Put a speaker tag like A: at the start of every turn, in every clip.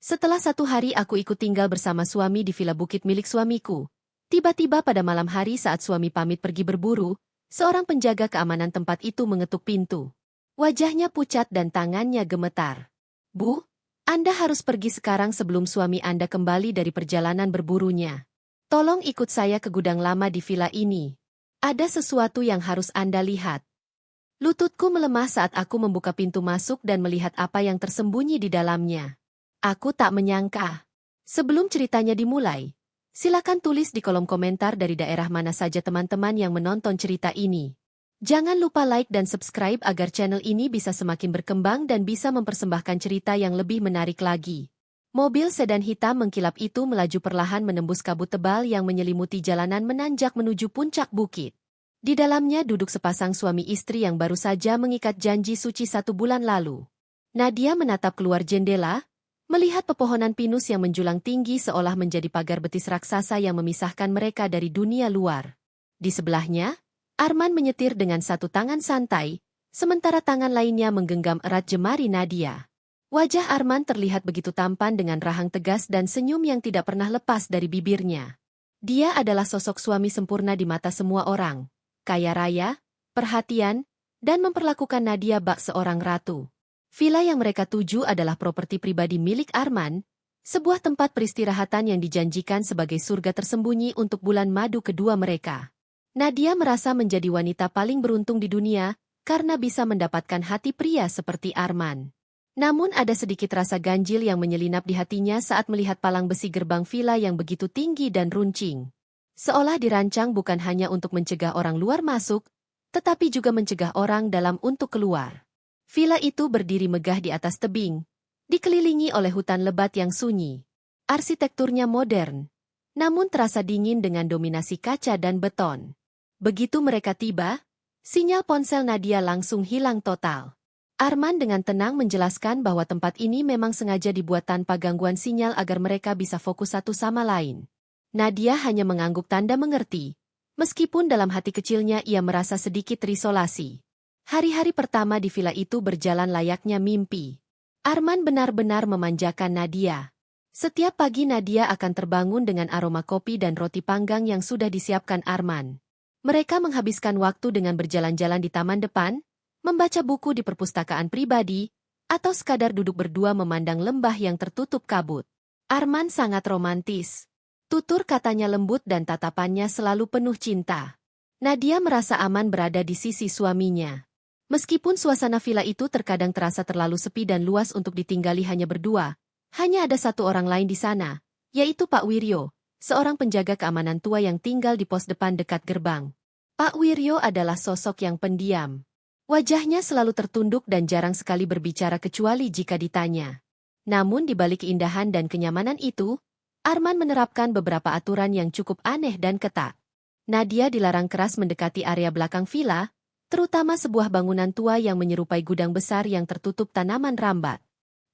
A: Setelah 1 hari aku ikut tinggal bersama suami di villa bukit milik suamiku. Tiba-tiba pada malam hari saat suami pamit pergi berburu, seorang penjaga keamanan tempat itu mengetuk pintu. Wajahnya pucat dan tangannya gemetar. "Bu, Anda harus pergi sekarang sebelum suami Anda kembali dari perjalanan berburunya. Tolong ikut saya ke gudang lama di villa ini. Ada sesuatu yang harus Anda lihat." Lututku melemah saat aku membuka pintu masuk dan melihat apa yang tersembunyi di dalamnya. Aku tak menyangka. Sebelum ceritanya dimulai, silakan tulis di kolom komentar dari daerah mana saja teman-teman yang menonton cerita ini. Jangan lupa like dan subscribe agar channel ini bisa semakin berkembang dan bisa mempersembahkan cerita yang lebih menarik lagi. Mobil sedan hitam mengkilap itu melaju perlahan menembus kabut tebal yang menyelimuti jalanan menanjak menuju puncak bukit. Di dalamnya duduk sepasang suami istri yang baru saja mengikat janji suci 1 bulan lalu. Nadia menatap keluar jendela, melihat pepohonan pinus yang menjulang tinggi seolah menjadi pagar betis raksasa yang memisahkan mereka dari dunia luar. Di sebelahnya, Arman menyetir dengan satu tangan santai, sementara tangan lainnya menggenggam erat jemari Nadia. Wajah Arman terlihat begitu tampan dengan rahang tegas dan senyum yang tidak pernah lepas dari bibirnya. Dia adalah sosok suami sempurna di mata semua orang, kaya raya, perhatian, dan memperlakukan Nadia bak seorang ratu. Villa yang mereka tuju adalah properti pribadi milik Arman, sebuah tempat peristirahatan yang dijanjikan sebagai surga tersembunyi untuk bulan madu kedua mereka. Nadia merasa menjadi wanita paling beruntung di dunia karena bisa mendapatkan hati pria seperti Arman. Namun ada sedikit rasa ganjil yang menyelinap di hatinya saat melihat palang besi gerbang villa yang begitu tinggi dan runcing. Seolah dirancang bukan hanya untuk mencegah orang luar masuk, tetapi juga mencegah orang dalam untuk keluar. Villa itu berdiri megah di atas tebing, dikelilingi oleh hutan lebat yang sunyi. Arsitekturnya modern, namun terasa dingin dengan dominasi kaca dan beton. Begitu mereka tiba, sinyal ponsel Nadia langsung hilang total. Arman dengan tenang menjelaskan bahwa tempat ini memang sengaja dibuat tanpa gangguan sinyal agar mereka bisa fokus satu sama lain. Nadia hanya mengangguk tanda mengerti, meskipun dalam hati kecilnya ia merasa sedikit terisolasi. Hari-hari pertama di villa itu berjalan layaknya mimpi. Arman benar-benar memanjakan Nadia. Setiap pagi Nadia akan terbangun dengan aroma kopi dan roti panggang yang sudah disiapkan Arman. Mereka menghabiskan waktu dengan berjalan-jalan di taman depan, membaca buku di perpustakaan pribadi, atau sekadar duduk berdua memandang lembah yang tertutup kabut. Arman sangat romantis. Tutur katanya lembut dan tatapannya selalu penuh cinta. Nadia merasa aman berada di sisi suaminya. Meskipun suasana villa itu terkadang terasa terlalu sepi dan luas untuk ditinggali hanya berdua, hanya ada satu orang lain di sana, yaitu Pak Wiryo, seorang penjaga keamanan tua yang tinggal di pos depan dekat gerbang. Pak Wiryo adalah sosok yang pendiam. Wajahnya selalu tertunduk dan jarang sekali berbicara kecuali jika ditanya. Namun di balik keindahan dan kenyamanan itu, Arman menerapkan beberapa aturan yang cukup aneh dan ketat. Nadia dilarang keras mendekati area belakang villa, terutama sebuah bangunan tua yang menyerupai gudang besar yang tertutup tanaman rambat.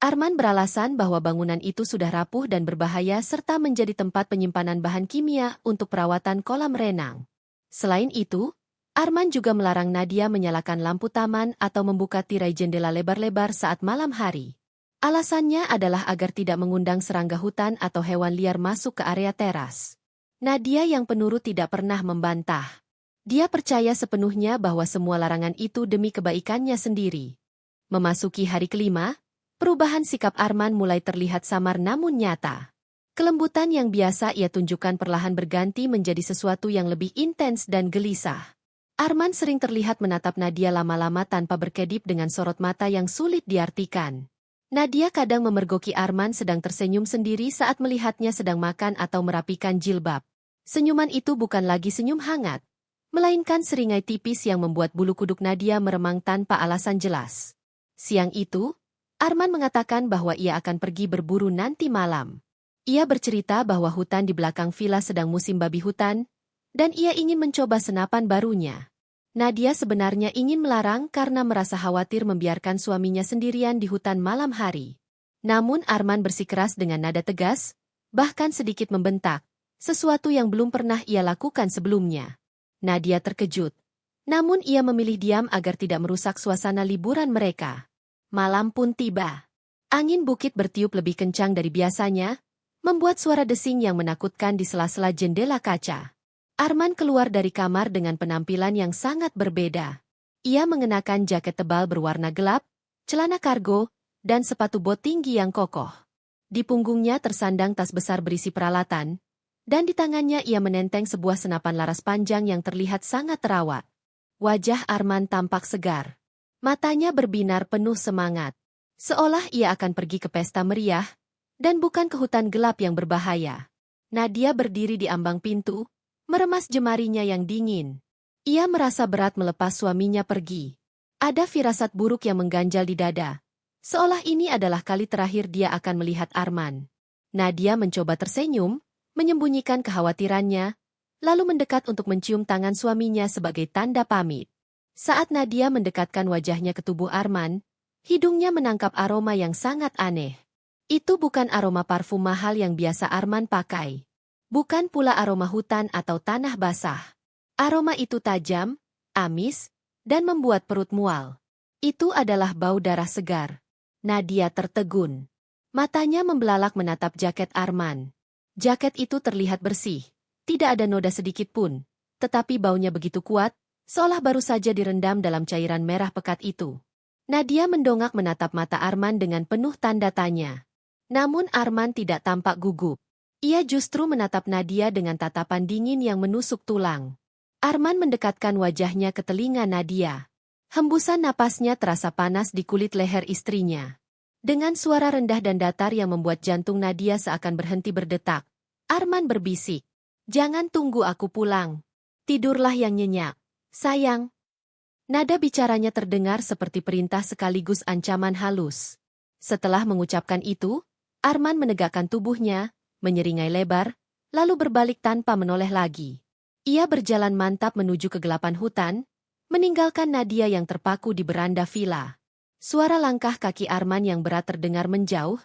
A: Arman beralasan bahwa bangunan itu sudah rapuh dan berbahaya serta menjadi tempat penyimpanan bahan kimia untuk perawatan kolam renang. Selain itu, Arman juga melarang Nadia menyalakan lampu taman atau membuka tirai jendela lebar-lebar saat malam hari. Alasannya adalah agar tidak mengundang serangga hutan atau hewan liar masuk ke area teras. Nadia yang penurut tidak pernah membantah. Dia percaya sepenuhnya bahwa semua larangan itu demi kebaikannya sendiri. Memasuki hari kelima, perubahan sikap Arman mulai terlihat samar namun nyata. Kelembutan yang biasa ia tunjukkan perlahan berganti menjadi sesuatu yang lebih intens dan gelisah. Arman sering terlihat menatap Nadia lama-lama tanpa berkedip dengan sorot mata yang sulit diartikan. Nadia kadang memergoki Arman sedang tersenyum sendiri saat melihatnya sedang makan atau merapikan jilbab. Senyuman itu bukan lagi senyum hangat, melainkan seringai tipis yang membuat bulu kuduk Nadia meremang tanpa alasan jelas. Siang itu, Arman mengatakan bahwa ia akan pergi berburu nanti malam. Ia bercerita bahwa hutan di belakang villa sedang musim babi hutan, dan ia ingin mencoba senapan barunya. Nadia sebenarnya ingin melarang karena merasa khawatir membiarkan suaminya sendirian di hutan malam hari. Namun Arman bersikeras dengan nada tegas, bahkan sedikit membentak, sesuatu yang belum pernah ia lakukan sebelumnya. Nadia terkejut. Namun ia memilih diam agar tidak merusak suasana liburan mereka. Malam pun tiba. Angin bukit bertiup lebih kencang dari biasanya, membuat suara desing yang menakutkan di sela-sela jendela kaca. Arman keluar dari kamar dengan penampilan yang sangat berbeda. Ia mengenakan jaket tebal berwarna gelap, celana kargo, dan sepatu bot tinggi yang kokoh. Di punggungnya tersandang tas besar berisi peralatan, dan di tangannya ia menenteng sebuah senapan laras panjang yang terlihat sangat terawat. Wajah Arman tampak segar. Matanya berbinar penuh semangat. Seolah ia akan pergi ke pesta meriah, dan bukan ke hutan gelap yang berbahaya. Nadia berdiri di ambang pintu, meremas jemarinya yang dingin. Ia merasa berat melepas suaminya pergi. Ada firasat buruk yang mengganjal di dada. Seolah ini adalah kali terakhir dia akan melihat Arman. Nadia mencoba tersenyum, menyembunyikan kekhawatirannya, lalu mendekat untuk mencium tangan suaminya sebagai tanda pamit. Saat Nadia mendekatkan wajahnya ke tubuh Arman, hidungnya menangkap aroma yang sangat aneh. Itu bukan aroma parfum mahal yang biasa Arman pakai. Bukan pula aroma hutan atau tanah basah. Aroma itu tajam, amis, dan membuat perut mual. Itu adalah bau darah segar. Nadia tertegun. Matanya membelalak menatap jaket Arman. Jaket itu terlihat bersih. Tidak ada noda sedikit pun. Tetapi baunya begitu kuat, seolah baru saja direndam dalam cairan merah pekat itu. Nadia mendongak menatap mata Arman dengan penuh tanda tanya. Namun Arman tidak tampak gugup. Ia justru menatap Nadia dengan tatapan dingin yang menusuk tulang. Arman mendekatkan wajahnya ke telinga Nadia. Hembusan napasnya terasa panas di kulit leher istrinya. Dengan suara rendah dan datar yang membuat jantung Nadia seakan berhenti berdetak, Arman berbisik. "Jangan tunggu aku pulang. Tidurlah yang nyenyak. Sayang." Nada bicaranya terdengar seperti perintah sekaligus ancaman halus. Setelah mengucapkan itu, Arman menegakkan tubuhnya, menyeringai lebar, lalu berbalik tanpa menoleh lagi. Ia berjalan mantap menuju kegelapan hutan, meninggalkan Nadia yang terpaku di beranda villa. Suara langkah kaki Arman yang berat terdengar menjauh,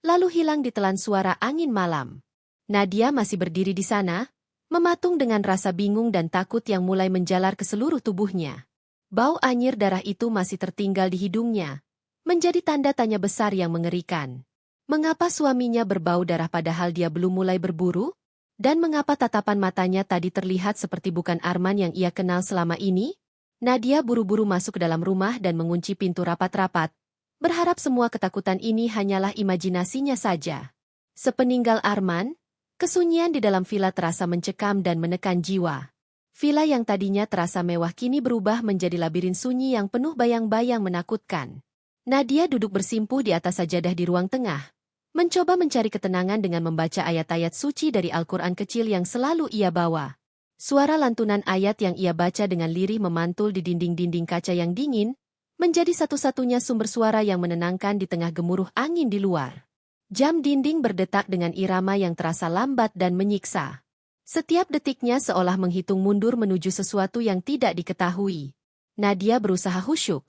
A: lalu hilang ditelan suara angin malam. Nadia masih berdiri di sana, mematung dengan rasa bingung dan takut yang mulai menjalar ke seluruh tubuhnya. Bau anyir darah itu masih tertinggal di hidungnya, menjadi tanda tanya besar yang mengerikan. Mengapa suaminya berbau darah padahal dia belum mulai berburu? Dan mengapa tatapan matanya tadi terlihat seperti bukan Arman yang ia kenal selama ini? Nadia buru-buru masuk ke dalam rumah dan mengunci pintu rapat-rapat, berharap semua ketakutan ini hanyalah imajinasinya saja. Sepeninggal Arman, kesunyian di dalam villa terasa mencekam dan menekan jiwa. Villa yang tadinya terasa mewah kini berubah menjadi labirin sunyi yang penuh bayang-bayang menakutkan. Nadia duduk bersimpuh di atas sajadah di ruang tengah, mencoba mencari ketenangan dengan membaca ayat-ayat suci dari Al-Quran kecil yang selalu ia bawa. Suara lantunan ayat yang ia baca dengan lirih memantul di dinding-dinding kaca yang dingin, menjadi satu-satunya sumber suara yang menenangkan di tengah gemuruh angin di luar. Jam dinding berdetak dengan irama yang terasa lambat dan menyiksa. Setiap detiknya seolah menghitung mundur menuju sesuatu yang tidak diketahui. Nadia berusaha khusyuk,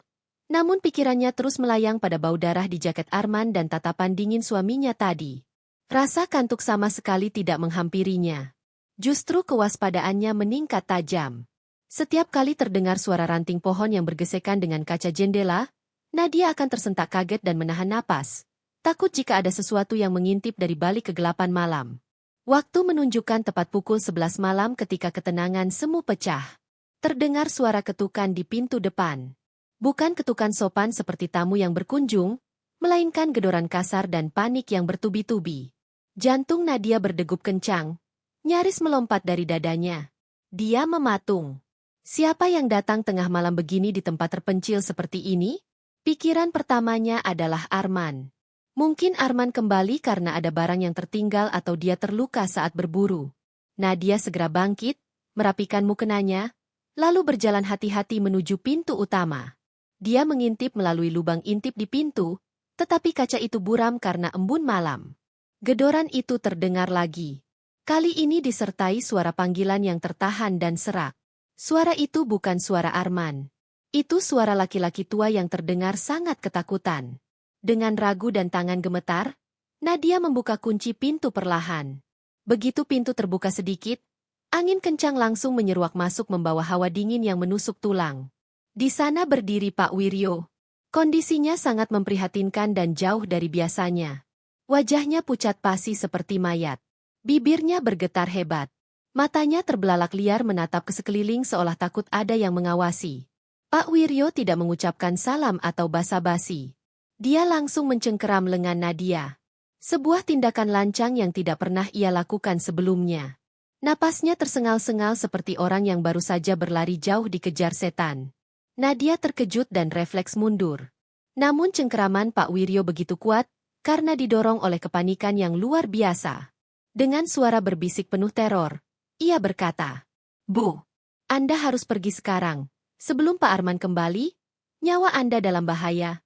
A: namun pikirannya terus melayang pada bau darah di jaket Arman dan tatapan dingin suaminya tadi. Rasa kantuk sama sekali tidak menghampirinya. Justru kewaspadaannya meningkat tajam. Setiap kali terdengar suara ranting pohon yang bergesekan dengan kaca jendela, Nadia akan tersentak kaget dan menahan napas, takut jika ada sesuatu yang mengintip dari balik kegelapan malam. Waktu menunjukkan tepat pukul 11 malam ketika ketenangan semu pecah. Terdengar suara ketukan di pintu depan. Bukan ketukan sopan seperti tamu yang berkunjung, melainkan gedoran kasar dan panik yang bertubi-tubi. Jantung Nadia berdegup kencang, nyaris melompat dari dadanya. Dia mematung. Siapa yang datang tengah malam begini di tempat terpencil seperti ini? Pikiran pertamanya adalah Arman. Mungkin Arman kembali karena ada barang yang tertinggal atau dia terluka saat berburu. Nadia segera bangkit, merapikan mukenanya, lalu berjalan hati-hati menuju pintu utama. Dia mengintip melalui lubang intip di pintu, tetapi kaca itu buram karena embun malam. Gedoran itu terdengar lagi. Kali ini disertai suara panggilan yang tertahan dan serak. Suara itu bukan suara Arman. Itu suara laki-laki tua yang terdengar sangat ketakutan. Dengan ragu dan tangan gemetar, Nadia membuka kunci pintu perlahan. Begitu pintu terbuka sedikit, angin kencang langsung menyeruak masuk membawa hawa dingin yang menusuk tulang. Di sana berdiri Pak Wiryo. Kondisinya sangat memprihatinkan dan jauh dari biasanya. Wajahnya pucat pasi seperti mayat. Bibirnya bergetar hebat. Matanya terbelalak liar menatap ke sekeliling seolah takut ada yang mengawasi. Pak Wiryo tidak mengucapkan salam atau basa-basi. Dia langsung mencengkeram lengan Nadia. Sebuah tindakan lancang yang tidak pernah ia lakukan sebelumnya. Napasnya tersengal-sengal seperti orang yang baru saja berlari jauh dikejar setan. Nadia terkejut dan refleks mundur. Namun cengkeraman Pak Wiryo begitu kuat, karena didorong oleh kepanikan yang luar biasa. Dengan suara berbisik penuh teror, ia berkata, "Bu, Anda harus pergi sekarang. Sebelum Pak Arman kembali, nyawa Anda dalam bahaya."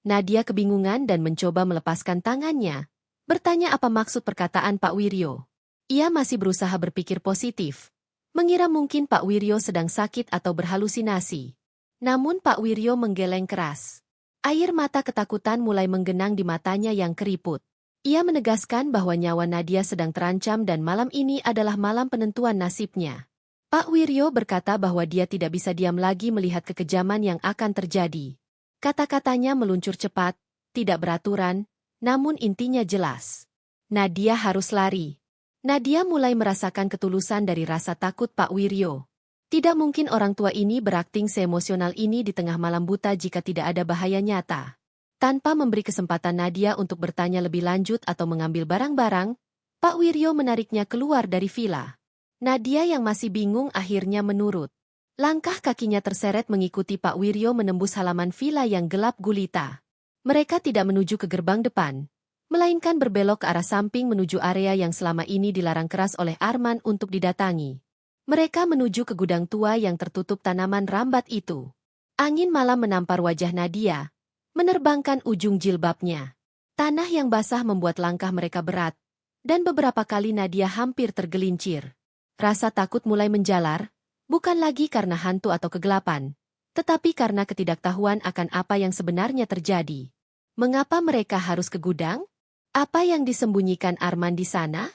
A: Nadia kebingungan dan mencoba melepaskan tangannya, bertanya apa maksud perkataan Pak Wiryo. Ia masih berusaha berpikir positif, mengira mungkin Pak Wiryo sedang sakit atau berhalusinasi. Namun Pak Wiryo menggeleng keras. Air mata ketakutan mulai menggenang di matanya yang keriput. Ia menegaskan bahwa nyawa Nadia sedang terancam dan malam ini adalah malam penentuan nasibnya. Pak Wiryo berkata bahwa dia tidak bisa diam lagi melihat kekejaman yang akan terjadi. Kata-katanya meluncur cepat, tidak beraturan, namun intinya jelas. Nadia harus lari. Nadia mulai merasakan ketulusan dari rasa takut Pak Wiryo. Tidak mungkin orang tua ini berakting seemosional ini di tengah malam buta jika tidak ada bahaya nyata. Tanpa memberi kesempatan Nadia untuk bertanya lebih lanjut atau mengambil barang-barang, Pak Wiryo menariknya keluar dari villa. Nadia yang masih bingung akhirnya menurut. Langkah kakinya terseret mengikuti Pak Wiryo menembus halaman villa yang gelap gulita. Mereka tidak menuju ke gerbang depan, melainkan berbelok ke arah samping menuju area yang selama ini dilarang keras oleh Arman untuk didatangi. Mereka menuju ke gudang tua yang tertutup tanaman rambat itu. Angin malam menampar wajah Nadia, menerbangkan ujung jilbabnya. Tanah yang basah membuat langkah mereka berat, dan beberapa kali Nadia hampir tergelincir. Rasa takut mulai menjalar, bukan lagi karena hantu atau kegelapan, tetapi karena ketidaktahuan akan apa yang sebenarnya terjadi. Mengapa mereka harus ke gudang? Apa yang disembunyikan Arman di sana?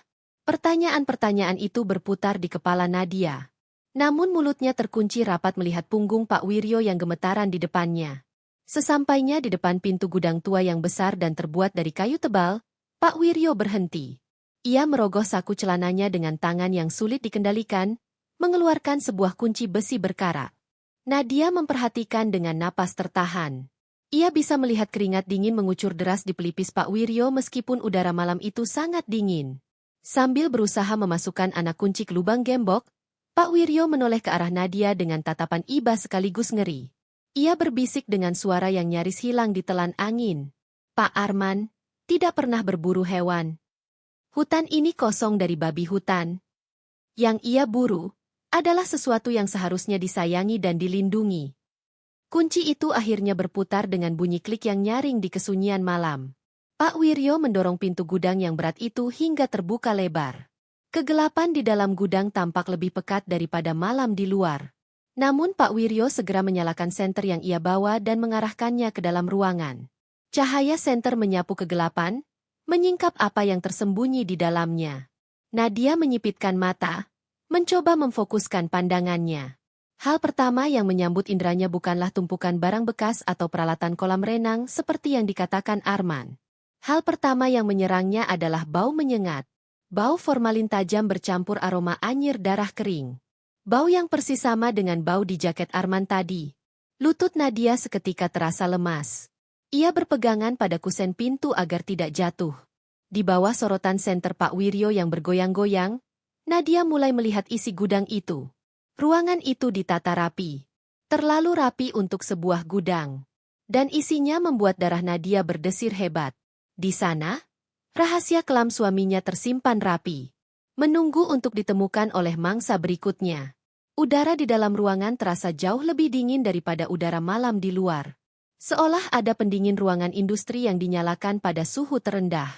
A: Pertanyaan-pertanyaan itu berputar di kepala Nadia. Namun mulutnya terkunci rapat melihat punggung Pak Wiryo yang gemetaran di depannya. Sesampainya di depan pintu gudang tua yang besar dan terbuat dari kayu tebal, Pak Wiryo berhenti. Ia merogoh saku celananya dengan tangan yang sulit dikendalikan, mengeluarkan sebuah kunci besi berkarat. Nadia memperhatikan dengan napas tertahan. Ia bisa melihat keringat dingin mengucur deras di pelipis Pak Wiryo meskipun udara malam itu sangat dingin. Sambil berusaha memasukkan anak kunci ke lubang gembok, Pak Wiryo menoleh ke arah Nadia dengan tatapan iba sekaligus ngeri. Ia berbisik dengan suara yang nyaris hilang ditelan angin. "Pak Arman, tidak pernah berburu hewan. Hutan ini kosong dari babi hutan. Yang ia buru adalah sesuatu yang seharusnya disayangi dan dilindungi." Kunci itu akhirnya berputar dengan bunyi klik yang nyaring di kesunyian malam. Pak Wiryo mendorong pintu gudang yang berat itu hingga terbuka lebar. Kegelapan di dalam gudang tampak lebih pekat daripada malam di luar. Namun Pak Wiryo segera menyalakan senter yang ia bawa dan mengarahkannya ke dalam ruangan. Cahaya senter menyapu kegelapan, menyingkap apa yang tersembunyi di dalamnya. Nadia menyipitkan mata, mencoba memfokuskan pandangannya. Hal pertama yang menyambut inderanya bukanlah tumpukan barang bekas atau peralatan kolam renang seperti yang dikatakan Arman. Hal pertama yang menyerangnya adalah bau menyengat. Bau formalin tajam bercampur aroma anyir darah kering. Bau yang persis sama dengan bau di jaket Arman tadi. Lutut Nadia seketika terasa lemas. Ia berpegangan pada kusen pintu agar tidak jatuh. Di bawah sorotan senter Pak Wiryo yang bergoyang-goyang, Nadia mulai melihat isi gudang itu. Ruangan itu ditata rapi. Terlalu rapi untuk sebuah gudang. Dan isinya membuat darah Nadia berdesir hebat. Di sana, rahasia kelam suaminya tersimpan rapi, menunggu untuk ditemukan oleh mangsa berikutnya. Udara di dalam ruangan terasa jauh lebih dingin daripada udara malam di luar. Seolah ada pendingin ruangan industri yang dinyalakan pada suhu terendah.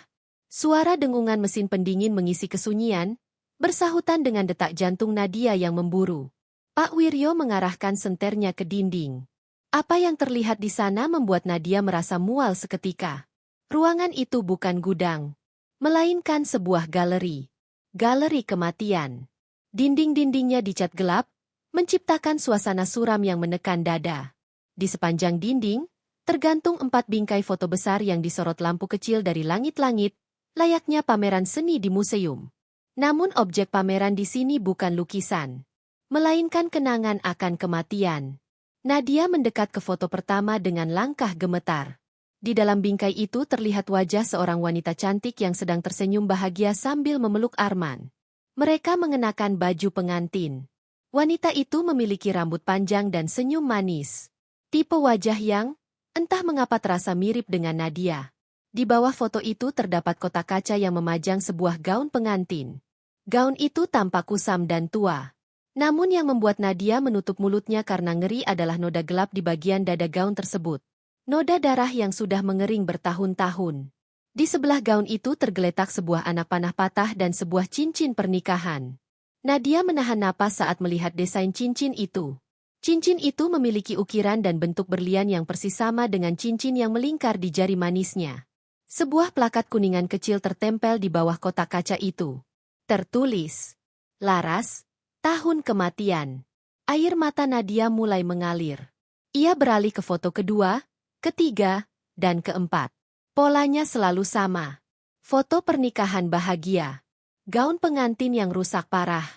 A: Suara dengungan mesin pendingin mengisi kesunyian, bersahutan dengan detak jantung Nadia yang memburu. Pak Wiryo mengarahkan senternya ke dinding. Apa yang terlihat di sana membuat Nadia merasa mual seketika. Ruangan itu bukan gudang, melainkan sebuah galeri. Galeri kematian. Dinding-dindingnya dicat gelap, menciptakan suasana suram yang menekan dada. Di sepanjang dinding, Tergantung 4 bingkai foto besar yang disorot lampu kecil dari langit-langit, layaknya pameran seni di museum. Namun objek pameran di sini bukan lukisan, melainkan kenangan akan kematian. Nadia mendekat ke foto pertama dengan langkah gemetar. Di dalam bingkai itu terlihat wajah seorang wanita cantik yang sedang tersenyum bahagia sambil memeluk Arman. Mereka mengenakan baju pengantin. Wanita itu memiliki rambut panjang dan senyum manis. Tipe wajah yang, entah mengapa terasa mirip dengan Nadia. Di bawah foto itu terdapat kotak kaca yang memajang sebuah gaun pengantin. Gaun itu tampak kusam dan tua. Namun yang membuat Nadia menutup mulutnya karena ngeri adalah noda gelap di bagian dada gaun tersebut. Noda darah yang sudah mengering bertahun-tahun. Di sebelah gaun itu tergeletak sebuah anak panah patah dan sebuah cincin pernikahan. Nadia menahan napas saat melihat desain cincin itu. Cincin itu memiliki ukiran dan bentuk berlian yang persis sama dengan cincin yang melingkar di jari manisnya. Sebuah plakat kuningan kecil tertempel di bawah kotak kaca itu. Tertulis, Laras, tahun kematian. Air mata Nadia mulai mengalir. Ia beralih ke foto kedua, ketiga, dan keempat. Polanya selalu sama. Foto pernikahan bahagia. Gaun pengantin yang rusak parah.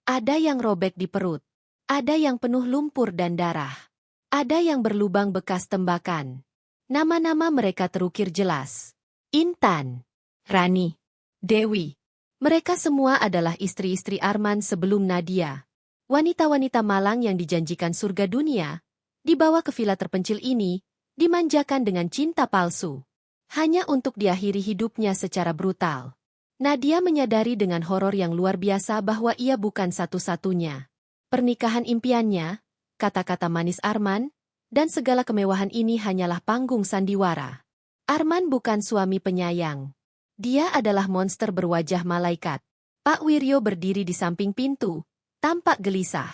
A: Ada yang robek di perut. Ada yang penuh lumpur dan darah. Ada yang berlubang bekas tembakan. Nama-nama mereka terukir jelas. Intan, Rani, Dewi. Mereka semua adalah istri-istri Arman sebelum Nadia. Wanita-wanita malang yang dijanjikan surga dunia, dibawa ke vila terpencil ini, dimanjakan dengan cinta palsu. Hanya untuk diakhiri hidupnya secara brutal. Nadia menyadari dengan horor yang luar biasa bahwa ia bukan satu-satunya. Pernikahan impiannya, kata-kata manis Arman, dan segala kemewahan ini hanyalah panggung sandiwara. Arman bukan suami penyayang. Dia adalah monster berwajah malaikat. Pak Wiryo berdiri di samping pintu, tampak gelisah.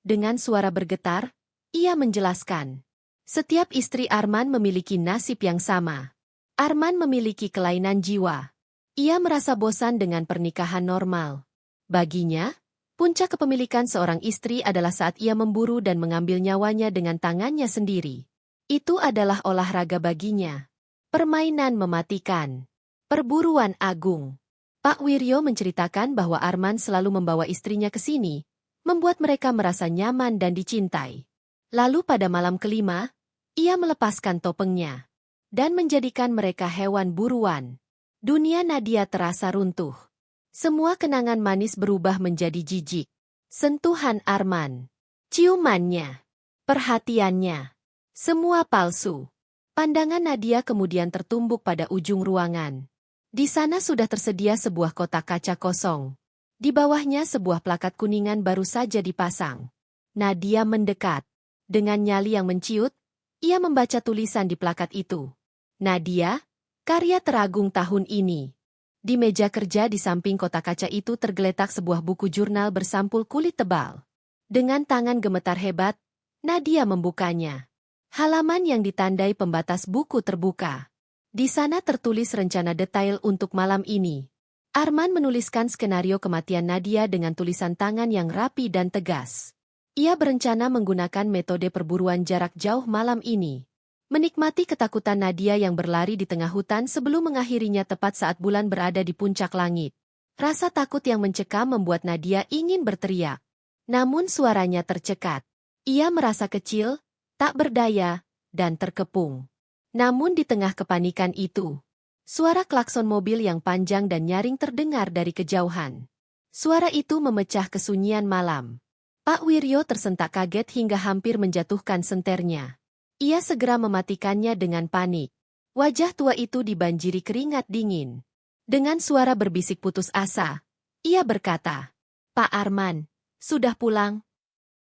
A: Dengan suara bergetar, ia menjelaskan. Setiap istri Arman memiliki nasib yang sama. Arman memiliki kelainan jiwa. Ia merasa bosan dengan pernikahan normal. Baginya, puncak kepemilikan seorang istri adalah saat ia memburu dan mengambil nyawanya dengan tangannya sendiri. Itu adalah olahraga baginya. Permainan mematikan. Perburuan agung. Pak Wiryo menceritakan bahwa Arman selalu membawa istrinya ke sini, membuat mereka merasa nyaman dan dicintai. Lalu pada malam kelima, ia melepaskan topengnya dan menjadikan mereka hewan buruan. Dunia Nadia terasa runtuh. Semua kenangan manis berubah menjadi jijik. Sentuhan Arman, ciumannya, perhatiannya, semua palsu. Pandangan Nadia kemudian tertumbuk pada ujung ruangan. Di sana sudah tersedia sebuah kotak kaca kosong. Di bawahnya sebuah plakat kuningan baru saja dipasang. Nadia mendekat. Dengan nyali yang menciut, ia membaca tulisan di plakat itu. Nadia, karya teragung tahun ini. Di meja kerja di samping kotak kaca itu tergeletak sebuah buku jurnal bersampul kulit tebal. Dengan tangan gemetar hebat, Nadia membukanya. Halaman yang ditandai pembatas buku terbuka. Di sana tertulis rencana detail untuk malam ini. Arman menuliskan skenario kematian Nadia dengan tulisan tangan yang rapi dan tegas. Ia berencana menggunakan metode perburuan jarak jauh malam ini. Menikmati ketakutan Nadia yang berlari di tengah hutan sebelum mengakhirinya tepat saat bulan berada di puncak langit. Rasa takut yang mencekam membuat Nadia ingin berteriak. Namun suaranya tercekat. Ia merasa kecil, tak berdaya, dan terkepung. Namun di tengah kepanikan itu, suara klakson mobil yang panjang dan nyaring terdengar dari kejauhan. Suara itu memecah kesunyian malam. Pak Wiryo tersentak kaget hingga hampir menjatuhkan senternya. Ia segera mematikannya dengan panik. Wajah tua itu dibanjiri keringat dingin. Dengan suara berbisik putus asa, ia berkata, "Pak Arman, sudah pulang?"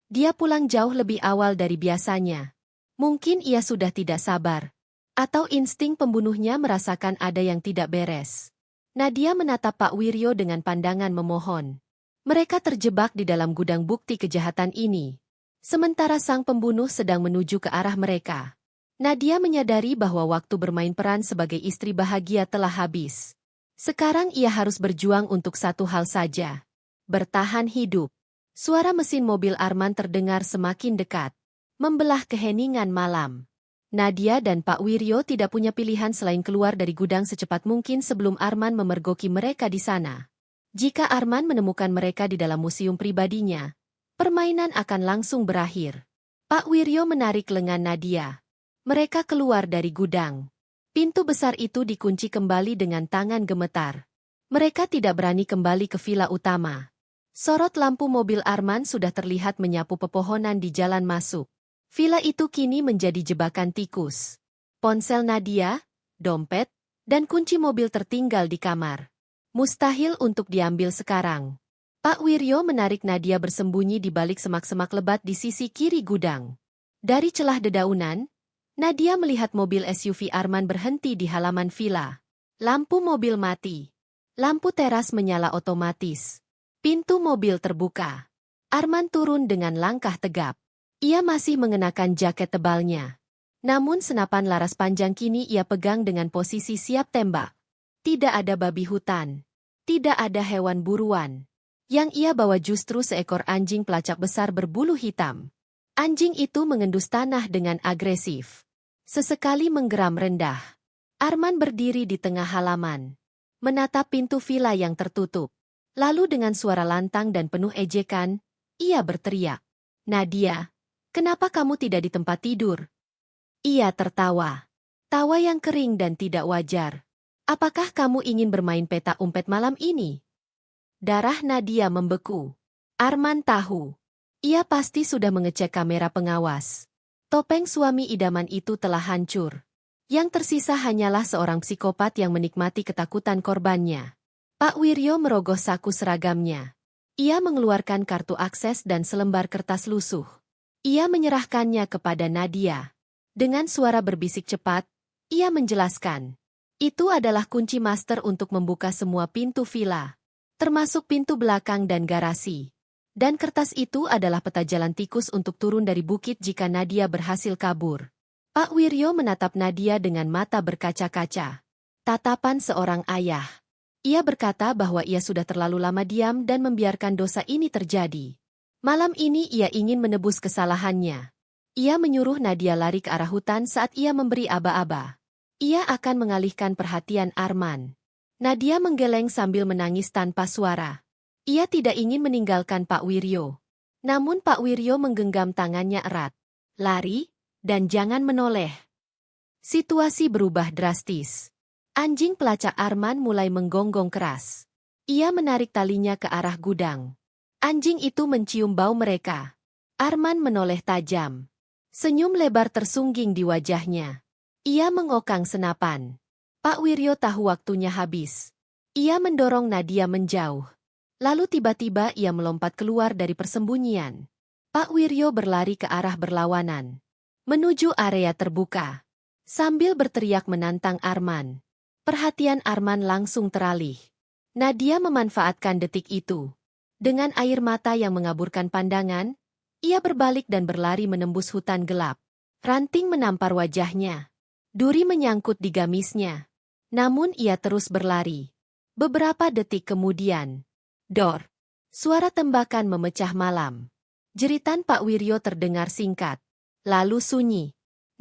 A: Dia pulang jauh lebih awal dari biasanya. Mungkin ia sudah tidak sabar. Atau insting pembunuhnya merasakan ada yang tidak beres. Nadia menatap Pak Wiryo dengan pandangan memohon. Mereka terjebak di dalam gudang bukti kejahatan ini. Sementara sang pembunuh sedang menuju ke arah mereka. Nadia menyadari bahwa waktu bermain peran sebagai istri bahagia telah habis. Sekarang ia harus berjuang untuk satu hal saja. Bertahan hidup. Suara mesin mobil Arman terdengar semakin dekat. Membelah keheningan malam. Nadia dan Pak Wiryo tidak punya pilihan selain keluar dari gudang secepat mungkin sebelum Arman memergoki mereka di sana. Jika Arman menemukan mereka di dalam museum pribadinya, permainan akan langsung berakhir. Pak Wiryo menarik lengan Nadia. Mereka keluar dari gudang. Pintu besar itu dikunci kembali dengan tangan gemetar. Mereka tidak berani kembali ke villa utama. Sorot lampu mobil Arman sudah terlihat menyapu pepohonan di jalan masuk. Villa itu kini menjadi jebakan tikus. Ponsel Nadia, dompet, dan kunci mobil tertinggal di kamar. Mustahil untuk diambil sekarang. Pak Wiryo menarik Nadia bersembunyi di balik semak-semak lebat di sisi kiri gudang. Dari celah dedaunan, Nadia melihat mobil SUV Arman berhenti di halaman villa. Lampu mobil mati. Lampu teras menyala otomatis. Pintu mobil terbuka. Arman turun dengan langkah tegap. Ia masih mengenakan jaket tebalnya. Namun senapan laras panjang kini ia pegang dengan posisi siap tembak. Tidak ada babi hutan. Tidak ada hewan buruan. Yang ia bawa justru seekor anjing pelacak besar berbulu hitam. Anjing itu mengendus tanah dengan agresif. Sesekali menggeram rendah. Arman berdiri di tengah halaman. Menatap pintu villa yang tertutup. Lalu dengan suara lantang dan penuh ejekan, ia berteriak. Nadia, kenapa kamu tidak di tempat tidur? Ia tertawa. Tawa yang kering dan tidak wajar. Apakah kamu ingin bermain petak umpet malam ini? Darah Nadia membeku. Arman tahu. Ia pasti sudah mengecek kamera pengawas. Topeng suami idaman itu telah hancur. Yang tersisa hanyalah seorang psikopat yang menikmati ketakutan korbannya. Pak Wiryo merogoh saku seragamnya. Ia mengeluarkan kartu akses dan selembar kertas lusuh. Ia menyerahkannya kepada Nadia. Dengan suara berbisik cepat, ia menjelaskan. Itu adalah kunci master untuk membuka semua pintu villa, termasuk pintu belakang dan garasi. Dan kertas itu adalah peta jalan tikus untuk turun dari bukit jika Nadia berhasil kabur. Pak Wiryo menatap Nadia dengan mata berkaca-kaca. Tatapan seorang ayah. Ia berkata bahwa ia sudah terlalu lama diam dan membiarkan dosa ini terjadi. Malam ini ia ingin menebus kesalahannya. Ia menyuruh Nadia lari ke arah hutan saat ia memberi aba-aba. Ia akan mengalihkan perhatian Arman. Nadia menggeleng sambil menangis tanpa suara. Ia tidak ingin meninggalkan Pak Wiryo. Namun Pak Wiryo menggenggam tangannya erat. Lari, dan jangan menoleh. Situasi berubah drastis. Anjing pelacak Arman mulai menggonggong keras. Ia menarik talinya ke arah gudang. Anjing itu mencium bau mereka. Arman menoleh tajam. Senyum lebar tersungging di wajahnya. Ia mengokang senapan. Pak Wiryo tahu waktunya habis. Ia mendorong Nadia menjauh. Lalu tiba-tiba ia melompat keluar dari persembunyian. Pak Wiryo berlari ke arah berlawanan. Menuju area terbuka. Sambil berteriak menantang Arman. Perhatian Arman langsung teralih. Nadia memanfaatkan detik itu. Dengan air mata yang mengaburkan pandangan, ia berbalik dan berlari menembus hutan gelap. Ranting menampar wajahnya. Duri menyangkut di gamisnya. Namun ia terus berlari. Beberapa detik kemudian. Dor! Suara tembakan memecah malam. Jeritan Pak Wiryo terdengar singkat. Lalu sunyi.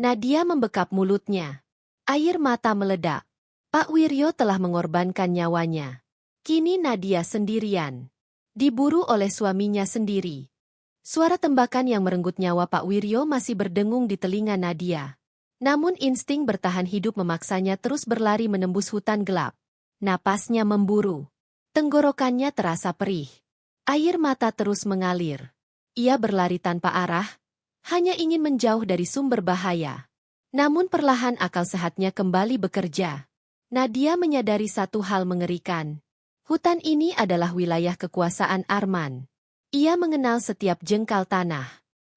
A: Nadia membekap mulutnya. Air mata meledak. Pak Wiryo telah mengorbankan nyawanya. Kini Nadia sendirian. Diburu oleh suaminya sendiri. Suara tembakan yang merenggut nyawa Pak Wiryo masih berdengung di telinga Nadia. Namun insting bertahan hidup memaksanya terus berlari menembus hutan gelap. Napasnya memburu. Tenggorokannya terasa perih. Air mata terus mengalir. Ia berlari tanpa arah, hanya ingin menjauh dari sumber bahaya. Namun perlahan akal sehatnya kembali bekerja. Nadia menyadari satu hal mengerikan. Hutan ini adalah wilayah kekuasaan Arman. Ia mengenal setiap jengkal tanah.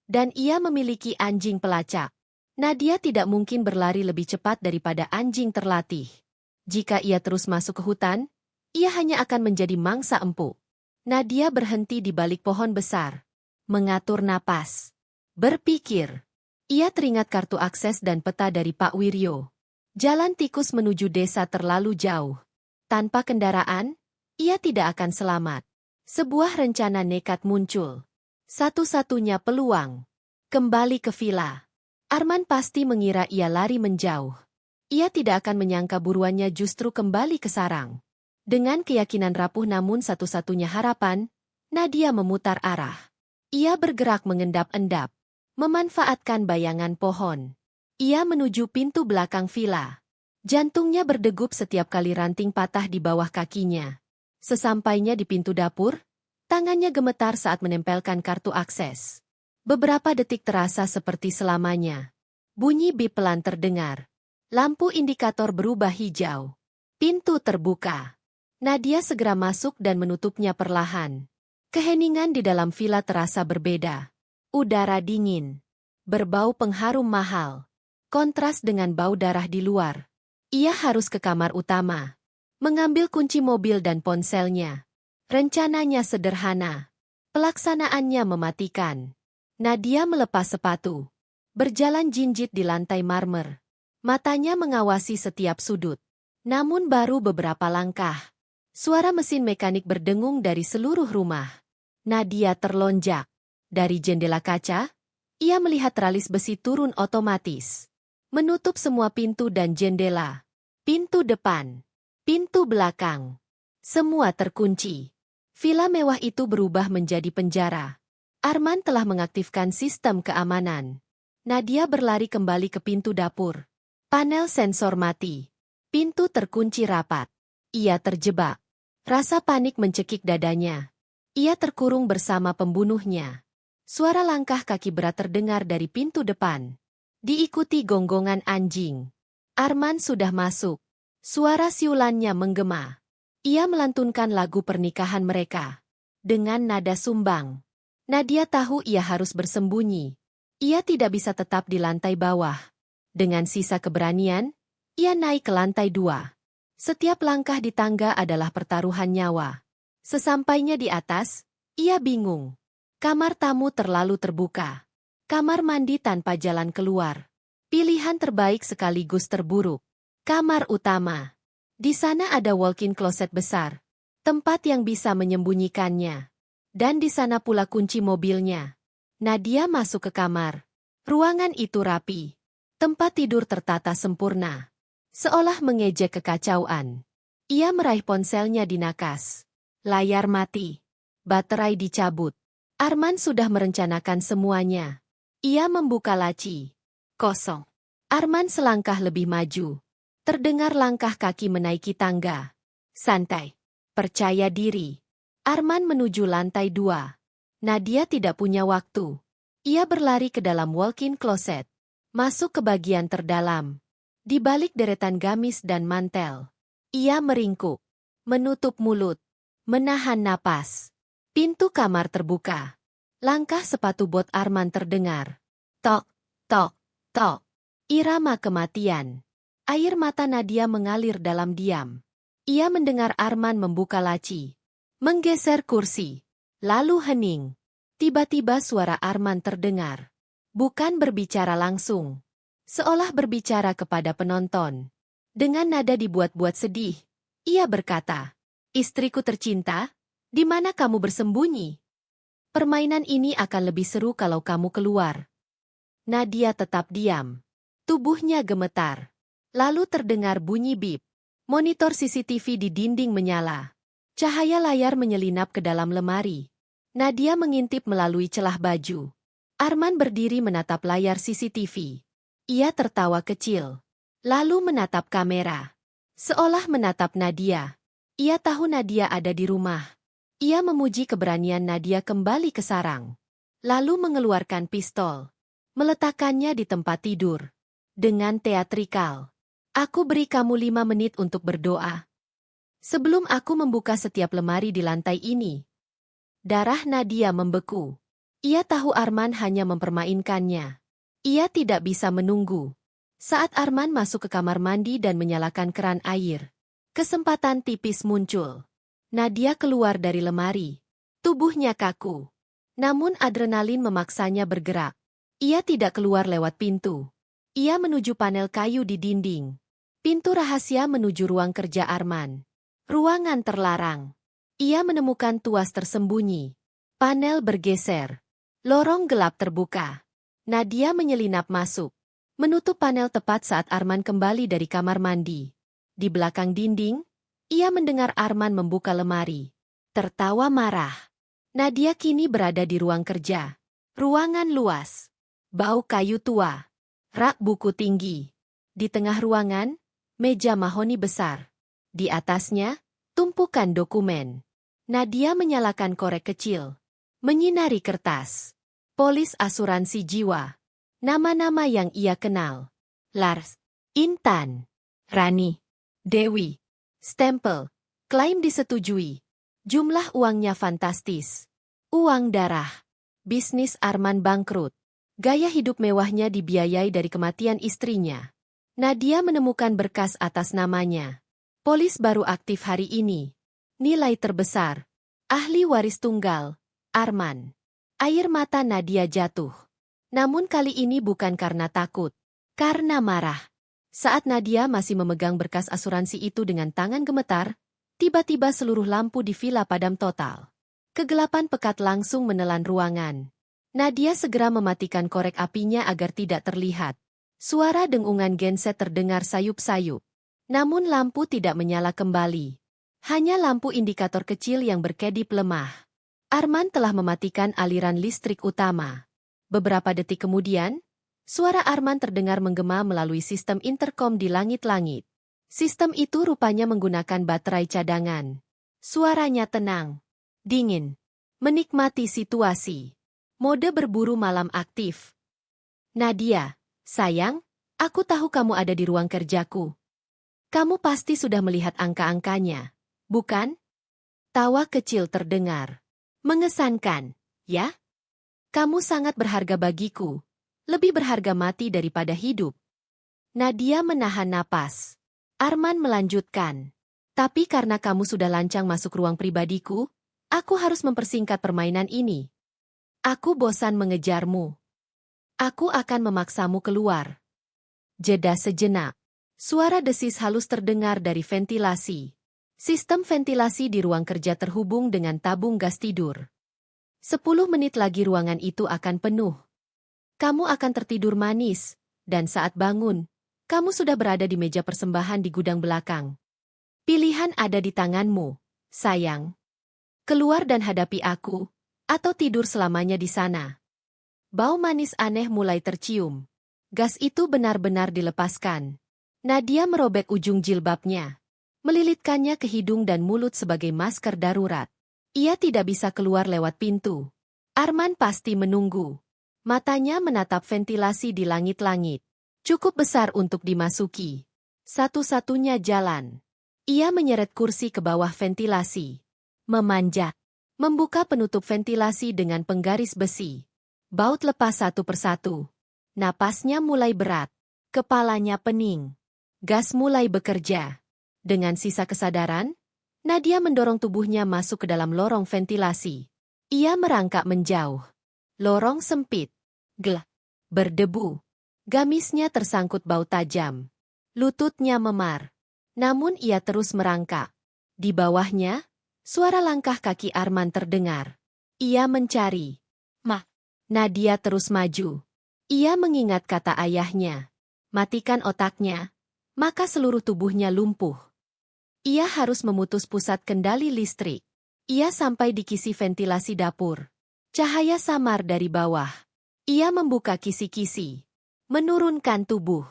A: Dan ia memiliki anjing pelacak. Nadia tidak mungkin berlari lebih cepat daripada anjing terlatih. Jika ia terus masuk ke hutan, ia hanya akan menjadi mangsa empuk. Nadia berhenti di balik pohon besar. Mengatur napas. Berpikir. Ia teringat kartu akses dan peta dari Pak Wiryo. Jalan tikus menuju desa terlalu jauh. Tanpa kendaraan, ia tidak akan selamat. Sebuah rencana nekat muncul. Satu-satunya peluang. Kembali ke villa. Arman pasti mengira ia lari menjauh. Ia tidak akan menyangka buruannya justru kembali ke sarang. Dengan keyakinan rapuh namun satu-satunya harapan, Nadia memutar arah. Ia bergerak mengendap-endap, memanfaatkan bayangan pohon. Ia menuju pintu belakang villa. Jantungnya berdegup setiap kali ranting patah di bawah kakinya. Sesampainya di pintu dapur, tangannya gemetar saat menempelkan kartu akses. Beberapa detik terasa seperti selamanya. Bunyi bip pelan terdengar. Lampu indikator berubah hijau. Pintu terbuka. Nadia segera masuk dan menutupnya perlahan. Keheningan di dalam villa terasa berbeda. Udara dingin. Berbau pengharum mahal. Kontras dengan bau darah di luar. Ia harus ke kamar utama. Mengambil kunci mobil dan ponselnya. Rencananya sederhana. Pelaksanaannya mematikan. Nadia melepas sepatu. Berjalan jinjit di lantai marmer. Matanya mengawasi setiap sudut. Namun baru beberapa langkah. Suara mesin mekanik berdengung dari seluruh rumah. Nadia terlonjak. Dari jendela kaca, ia melihat teralis besi turun otomatis. Menutup semua pintu dan jendela. Pintu depan. Pintu belakang. Semua terkunci. Villa mewah itu berubah menjadi penjara. Arman telah mengaktifkan sistem keamanan. Nadia berlari kembali ke pintu dapur. Panel sensor mati. Pintu terkunci rapat. Ia terjebak. Rasa panik mencekik dadanya. Ia terkurung bersama pembunuhnya. Suara langkah kaki berat terdengar dari pintu depan. Diikuti gonggongan anjing. Arman sudah masuk. Suara siulannya menggema. Ia melantunkan lagu pernikahan mereka. Dengan nada sumbang. Nadia tahu ia harus bersembunyi. Ia tidak bisa tetap di lantai bawah. Dengan sisa keberanian, ia naik ke lantai 2. Setiap langkah di tangga adalah pertaruhan nyawa. Sesampainya di atas, ia bingung. Kamar tamu terlalu terbuka. Kamar mandi tanpa jalan keluar. Pilihan terbaik sekaligus terburuk. Kamar utama. Di sana ada walk-in closet besar. Tempat yang bisa menyembunyikannya. Dan di sana pula kunci mobilnya. Nadia masuk ke kamar. Ruangan itu rapi. Tempat tidur tertata sempurna. Seolah mengejek kekacauan. Ia meraih ponselnya dinakas. Layar mati. Baterai dicabut. Arman sudah merencanakan semuanya. Ia membuka laci. Kosong. Arman selangkah lebih maju. Terdengar langkah kaki menaiki tangga. Santai. Percaya diri. Arman menuju lantai 2. Nadia tidak punya waktu. Ia berlari ke dalam walk-in closet. Masuk ke bagian terdalam. Di balik deretan gamis dan mantel. Ia meringkuk. Menutup mulut. Menahan napas. Pintu kamar terbuka. Langkah sepatu bot Arman terdengar. Tok, tok, tok. Irama kematian. Air mata Nadia mengalir dalam diam. Ia mendengar Arman membuka laci. Menggeser kursi. Lalu hening. Tiba-tiba suara Arman terdengar. Bukan berbicara langsung. Seolah berbicara kepada penonton. Dengan nada dibuat-buat sedih. Ia berkata, "Istriku tercinta, di mana kamu bersembunyi? Permainan ini akan lebih seru kalau kamu keluar." Nadia tetap diam. Tubuhnya gemetar. Lalu terdengar bunyi bip. Monitor CCTV di dinding menyala. Cahaya layar menyelinap ke dalam lemari. Nadia mengintip melalui celah baju. Arman berdiri menatap layar CCTV. Ia tertawa kecil. Lalu menatap kamera. Seolah menatap Nadia. Ia tahu Nadia ada di rumah. Ia memuji keberanian Nadia kembali ke sarang. Lalu mengeluarkan pistol. Meletakkannya di tempat tidur. Dengan teatrikal. "Aku beri kamu 5 menit untuk berdoa. Sebelum aku membuka setiap lemari di lantai ini." Darah Nadia membeku. Ia tahu Arman hanya mempermainkannya. Ia tidak bisa menunggu. Saat Arman masuk ke kamar mandi dan menyalakan keran air, kesempatan tipis muncul. Nadia keluar dari lemari. Tubuhnya kaku. Namun adrenalin memaksanya bergerak. Ia tidak keluar lewat pintu. Ia menuju panel kayu di dinding. Pintu rahasia menuju ruang kerja Arman. Ruangan terlarang. Ia menemukan tuas tersembunyi. Panel bergeser. Lorong gelap terbuka. Nadia menyelinap masuk. Menutup panel tepat saat Arman kembali dari kamar mandi. Di belakang dinding, ia mendengar Arman membuka lemari. Tertawa marah. Nadia kini berada di ruang kerja. Ruangan luas. Bau kayu tua. Rak buku tinggi. Di tengah ruangan, meja mahoni besar. Di atasnya, tumpukan dokumen. Nadia menyalakan korek kecil. Menyinari kertas. Polis asuransi jiwa. Nama-nama yang ia kenal. Lars, Intan, Rani, Dewi. Stempel. Klaim disetujui. Jumlah uangnya fantastis. Uang darah. Bisnis Arman bangkrut. Gaya hidup mewahnya dibiayai dari kematian istrinya. Nadia menemukan berkas atas namanya. Polis baru aktif hari ini. Nilai terbesar. Ahli waris tunggal. Arman. Air mata Nadia jatuh. Namun kali ini bukan karena takut. Karena marah. Saat Nadia masih memegang berkas asuransi itu dengan tangan gemetar, tiba-tiba seluruh lampu di villa padam total. Kegelapan pekat langsung menelan ruangan. Nadia segera mematikan korek apinya agar tidak terlihat. Suara dengungan genset terdengar sayup-sayup. Namun lampu tidak menyala kembali. Hanya lampu indikator kecil yang berkedip lemah. Arman telah mematikan aliran listrik utama. Beberapa detik kemudian, suara Arman terdengar menggema melalui sistem interkom di langit-langit. Sistem itu rupanya menggunakan baterai cadangan. Suaranya tenang, dingin, menikmati situasi. Mode berburu malam aktif. Nadia, sayang, aku tahu kamu ada di ruang kerjaku. Kamu pasti sudah melihat angka-angkanya, bukan? Tawa kecil terdengar. Mengesankan, ya? Kamu sangat berharga bagiku. Lebih berharga mati daripada hidup. Nadia menahan napas. Arman melanjutkan. Tapi karena kamu sudah lancang masuk ruang pribadiku, aku harus mempersingkat permainan ini. Aku bosan mengejarmu. Aku akan memaksamu keluar. Jeda sejenak. Suara desis halus terdengar dari ventilasi. Sistem ventilasi di ruang kerja terhubung dengan tabung gas tidur. 10 menit lagi ruangan itu akan penuh. Kamu akan tertidur manis, dan saat bangun, kamu sudah berada di meja persembahan di gudang belakang. Pilihan ada di tanganmu, sayang. Keluar dan hadapi aku, atau tidur selamanya di sana. Bau manis aneh mulai tercium. Gas itu benar-benar dilepaskan. Nadia merobek ujung jilbabnya. Melilitkannya ke hidung dan mulut sebagai masker darurat. Ia tidak bisa keluar lewat pintu. Arman pasti menunggu. Matanya menatap ventilasi di langit-langit. Cukup besar untuk dimasuki. Satu-satunya jalan. Ia menyeret kursi ke bawah ventilasi. Memanjat. Membuka penutup ventilasi dengan penggaris besi. Baut lepas satu persatu. Napasnya mulai berat. Kepalanya pening. Gas mulai bekerja. Dengan sisa kesadaran, Nadia mendorong tubuhnya masuk ke dalam lorong ventilasi. Ia merangkak menjauh. Lorong sempit. Gelap. Berdebu. Gamisnya tersangkut bau tajam. Lututnya memar. Namun ia terus merangkak. Di bawahnya, suara langkah kaki Arman terdengar. Ia mencari. Ma. Nadia terus maju. Ia mengingat kata ayahnya. Matikan otaknya, maka seluruh tubuhnya lumpuh. Ia harus memutus pusat kendali listrik. Ia sampai di kisi ventilasi dapur. Cahaya samar dari bawah. Ia membuka kisi-kisi. Menurunkan tubuh.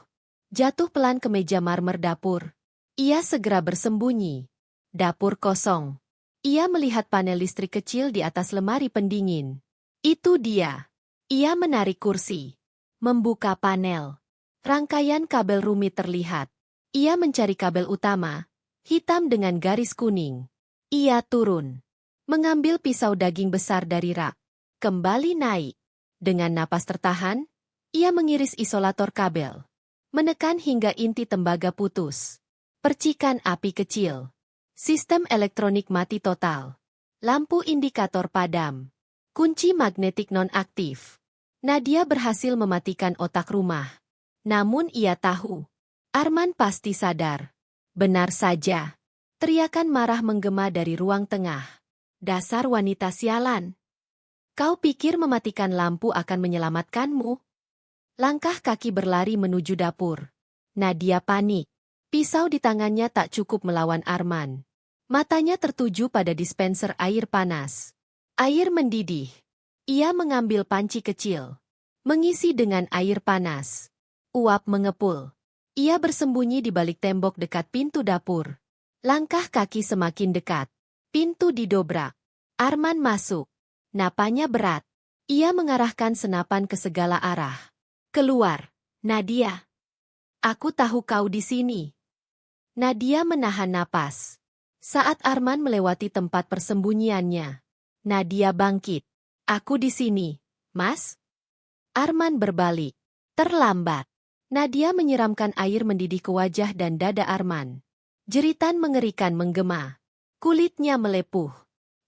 A: Jatuh pelan ke meja marmer dapur. Ia segera bersembunyi. Dapur kosong. Ia melihat panel listrik kecil di atas lemari pendingin. Itu dia. Ia menarik kursi. Membuka panel. Rangkaian kabel rumit terlihat. Ia mencari kabel utama. Hitam dengan garis kuning. Ia turun. Mengambil pisau daging besar dari rak. Kembali naik. Dengan napas tertahan, ia mengiris isolator kabel. Menekan hingga inti tembaga putus. Percikan api kecil. Sistem elektronik mati total. Lampu indikator padam. Kunci magnetik non-aktif. Nadia berhasil mematikan otak rumah. Namun ia tahu. Arman pasti sadar. Benar saja. Teriakan marah menggema dari ruang tengah. Dasar wanita sialan. Kau pikir mematikan lampu akan menyelamatkanmu? Langkah kaki berlari menuju dapur. Nadia panik. Pisau di tangannya tak cukup melawan Arman. Matanya tertuju pada dispenser air panas. Air mendidih. Ia mengambil panci kecil. Mengisi dengan air panas. Uap mengepul. Ia bersembunyi di balik tembok dekat pintu dapur. Langkah kaki semakin dekat. Pintu didobrak. Arman masuk. Napanya berat. Ia mengarahkan senapan ke segala arah. Keluar, Nadia. Aku tahu kau di sini. Nadia menahan napas. Saat Arman melewati tempat persembunyiannya, Nadia bangkit. Aku di sini, Mas. Arman berbalik. Terlambat. Nadia menyiramkan air mendidih ke wajah dan dada Arman. Jeritan mengerikan menggema. Kulitnya melepuh.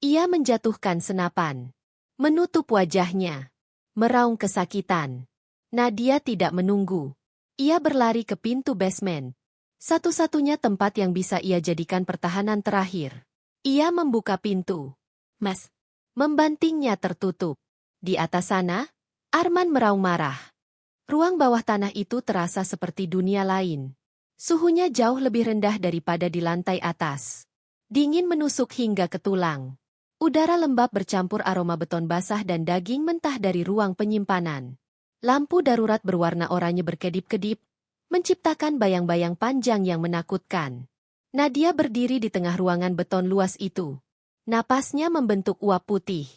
A: Ia menjatuhkan senapan. Menutup wajahnya. Meraung kesakitan. Nadia tidak menunggu. Ia berlari ke pintu basement. Satu-satunya tempat yang bisa ia jadikan pertahanan terakhir. Ia membuka pintu. Mas. Membantingnya tertutup. Di atas sana, Arman meraung marah. Ruang bawah tanah itu terasa seperti dunia lain. Suhunya jauh lebih rendah daripada di lantai atas. Dingin menusuk hingga ke tulang. Udara lembab bercampur aroma beton basah dan daging mentah dari ruang penyimpanan. Lampu darurat berwarna oranye berkedip-kedip, menciptakan bayang-bayang panjang yang menakutkan. Nadia berdiri di tengah ruangan beton luas itu. Napasnya membentuk uap putih.